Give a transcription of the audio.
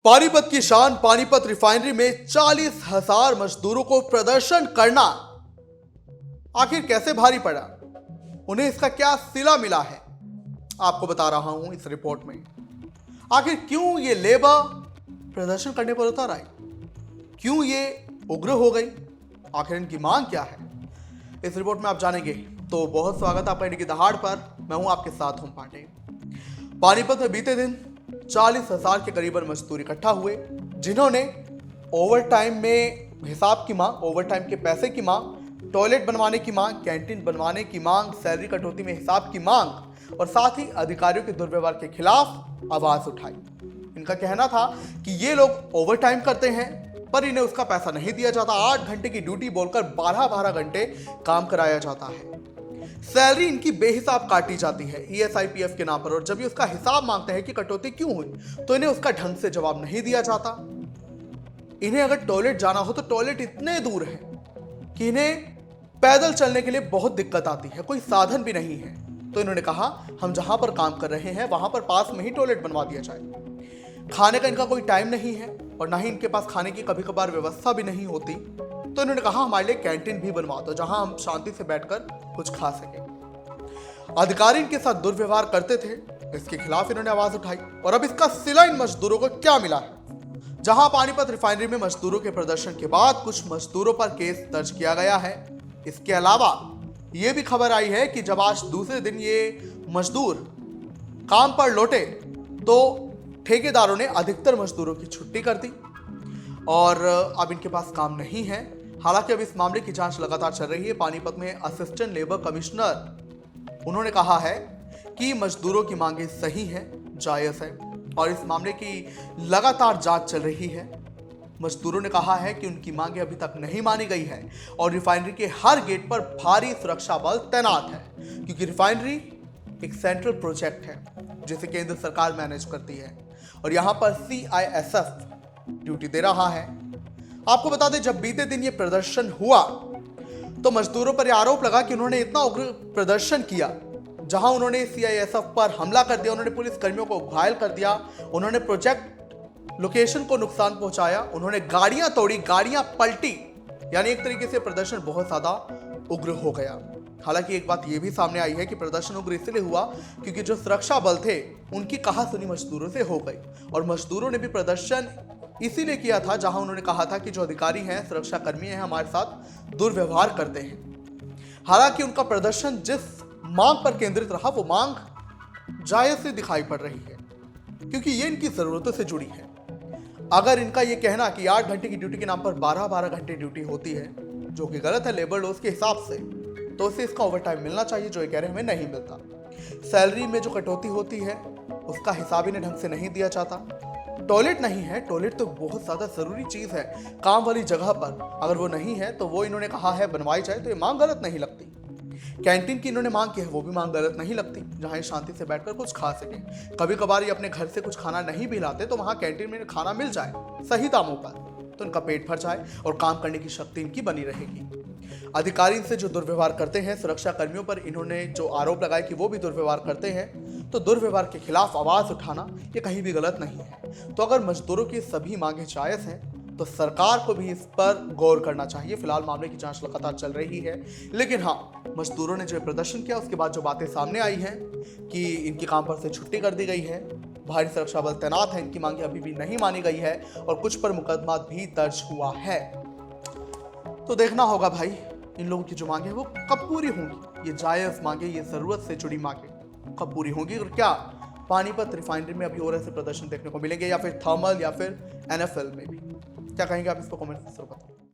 पानीपत की शान पानीपत रिफाइनरी में 40,000 मजदूरों को प्रदर्शन करना आखिर कैसे भारी पड़ा, उन्हें इसका क्या सिला मिला है, आपको बता रहा हूं इस रिपोर्ट में। आखिर क्यों ये लेबर प्रदर्शन करने पर उतर आई, क्यों ये उग्र हो गई, आखिर इनकी मांग क्या है, इस रिपोर्ट में आप जानेंगे। तो बहुत स्वागत है आपका इंडिया की दहाड़ पर। मैं हूं आपके साथ होम पांडे। पानीपत में बीते दिन 40,000 के करीबन मजदूर इकट्ठा हुए, जिन्होंने ओवर टाइम में हिसाब की मांग, ओवर टाइम के पैसे की मांग, टॉयलेट बनवाने की मांग, कैंटीन बनवाने की मांग, सैलरी कटौती में हिसाब की मांग और साथ ही अधिकारियों के दुर्व्यवहार के खिलाफ आवाज उठाई। इनका कहना था कि ये लोग ओवर टाइम करते हैं पर इन्हें उसका पैसा नहीं दिया जाता। 8 घंटे की ड्यूटी बोलकर 12-12 घंटे काम कराया जाता है। सैलरी इनकी बेहिसाब काटी जाती है ईएसआईपीएफ के नाम पर, और जब ये उसका हिसाब मांगते हैं कि कटौती क्यों हुई तो इन्हें उसका ढंग से जवाब नहीं दिया जाता। इन्हें अगर टॉयलेट जाना हो तो टॉयलेट इतने दूर है कि इन्हें पैदल चलने के लिए बहुत दिक्कत आती है, कोई साधन भी नहीं है। तो इन्होंने कहा हम जहां पर काम कर रहे हैं वहां पर पास में ही टॉयलेट बनवा दिया जाए। खाने का इनका कोई टाइम नहीं है और ना ही इनके पास खाने की कभी कभार व्यवस्था भी नहीं होती। तो इन्होंने कहा हमारे लिए कैंटीन भी बनवा दो जहां हम शांति से बैठकर कुछ खा सके। अधिकारी इनके साथ दुर्व्यवहार करते थे, इसके खिलाफ इन्होंने आवाज उठाई और अब इसका सिला इन मजदूरों को क्या मिला है। जहां पानीपत रिफाइनरी में मजदूरों के प्रदर्शन के बाद कुछ मजदूरों पर केस दर्ज किया गया है। इसके अलावा यह भी खबर आई है कि जब आज दूसरे दिन ये मजदूर काम पर लौटे तो ठेकेदारों ने अधिकतर मजदूरों की छुट्टी कर दी और अब इनके पास काम नहीं है। हालांकि अब इस मामले की जांच लगातार चल रही है। पानीपत में असिस्टेंट लेबर कमिश्नर उन्होंने कहा है कि मजदूरों की मांगे सही है, जायज है और इस मामले की लगातार जांच चल रही है। मजदूरों ने कहा है कि उनकी मांगे अभी तक नहीं मानी गई है और रिफाइनरी के हर गेट पर भारी सुरक्षा बल तैनात है, क्योंकि रिफाइनरी एक सेंट्रल प्रोजेक्ट है जिसे केंद्र सरकार मैनेज करती है और यहां पर सीआईएसएफ ड्यूटी दे रहा है। आपको बता दें, जब बीते दिन ये प्रदर्शन हुआ तो मजदूरों पर यह आरोप लगा कि उन्होंने इतना उग्र प्रदर्शन किया, जहां उन्होंने सीआईएसएफ पर हमला कर दिया, उन्होंने पुलिस कर्मियों को घायल कर दिया, उन्होंने प्रोजेक्ट लोकेशन को नुकसान पहुंचाया, उन्होंने गाड़ियां तोड़ी, गाड़ियां पलटी, यानी एक तरीके से प्रदर्शन बहुत ज्यादा उग्र हो गया। हालांकि एक बात यह भी सामने आई है कि प्रदर्शन उग्र इसलिए हुआ क्योंकि जो सुरक्षा बल थे उनकी कहासुनी मजदूरों से हो गई और मजदूरों ने भी प्रदर्शन इसीलिए किया था जहां उन्होंने कहा था कि जो अधिकारी हैं, सुरक्षा कर्मी हैं, हमारे साथ दुर्व्यवहार करते हैं। हालांकि उनका प्रदर्शन जिस मांग पर केंद्रित रहा वो मांग जायज से दिखाई पड़ रही है, क्योंकि ये इनकी जरूरतों से जुड़ी है। अगर इनका ये कहना कि 8 घंटे की ड्यूटी के नाम पर 12-12 घंटे ड्यूटी होती है, जो कि गलत है लेबर लॉस के हिसाब से, तो उसे इसका ओवर टाइम मिलना चाहिए, जो ये कह रहे हैं हमें नहीं मिलता। सैलरी में जो कटौती होती है उसका हिसाब इन्हें ढंग से नहीं दिया जाता। टॉयलेट नहीं है, टॉयलेट तो बहुत ज्यादा जरूरी चीज है काम वाली जगह पर, अगर वो नहीं है तो वो इन्होंने कहा है बनवाई जाए, तो ये मांग गलत नहीं लगती। कैंटीन की इन्होंने मांग की है, वो भी मांग गलत नहीं लगती, जहां ये शांति से बैठकर कुछ खा सके। कभी कभार ये अपने घर से कुछ खाना नहीं भी लाते तो वहां कैंटीन में खाना मिल जाए सही दामों पर, तो इनका पेट भर जाए और काम करने की शक्ति इनकी बनी रहेगी। अधिकारी इनसे जो दुर्व्यवहार करते हैं, सुरक्षा कर्मियों पर इन्होंने जो आरोप लगाए कि वो भी दुर्व्यवहार करते हैं, तो दुर्व्यवहार के खिलाफ आवाज उठाना ये कहीं भी गलत नहीं है। तो अगर मजदूरों की सभी मांगे जायज हैं तो सरकार को भी इस पर गौर करना चाहिए। फिलहाल मामले की जांच लगातार चल रही है, लेकिन हाँ, मजदूरों ने जो प्रदर्शन किया उसके बाद जो बातें सामने आई हैं कि इनकी काम पर से छुट्टी कर दी गई है, भारी सुरक्षा बल तैनात है, इनकी मांगे अभी भी नहीं मानी गई है और कुछ पर मुकदमा भी दर्ज हुआ है। तो देखना होगा भाई इन लोगों की जो मांगे वो कब पूरी होंगी। ये जायज मांगे, ये जरूरत से जुड़ी मांगे कब पूरी होंगी और क्या पानीपत रिफाइनरी में अभी और ऐसे प्रदर्शन देखने को मिलेंगे या फिर थर्मल या फिर एनएफएल में भी। क्या कहेंगे आप इसको कमेंट में जरूर बताओ।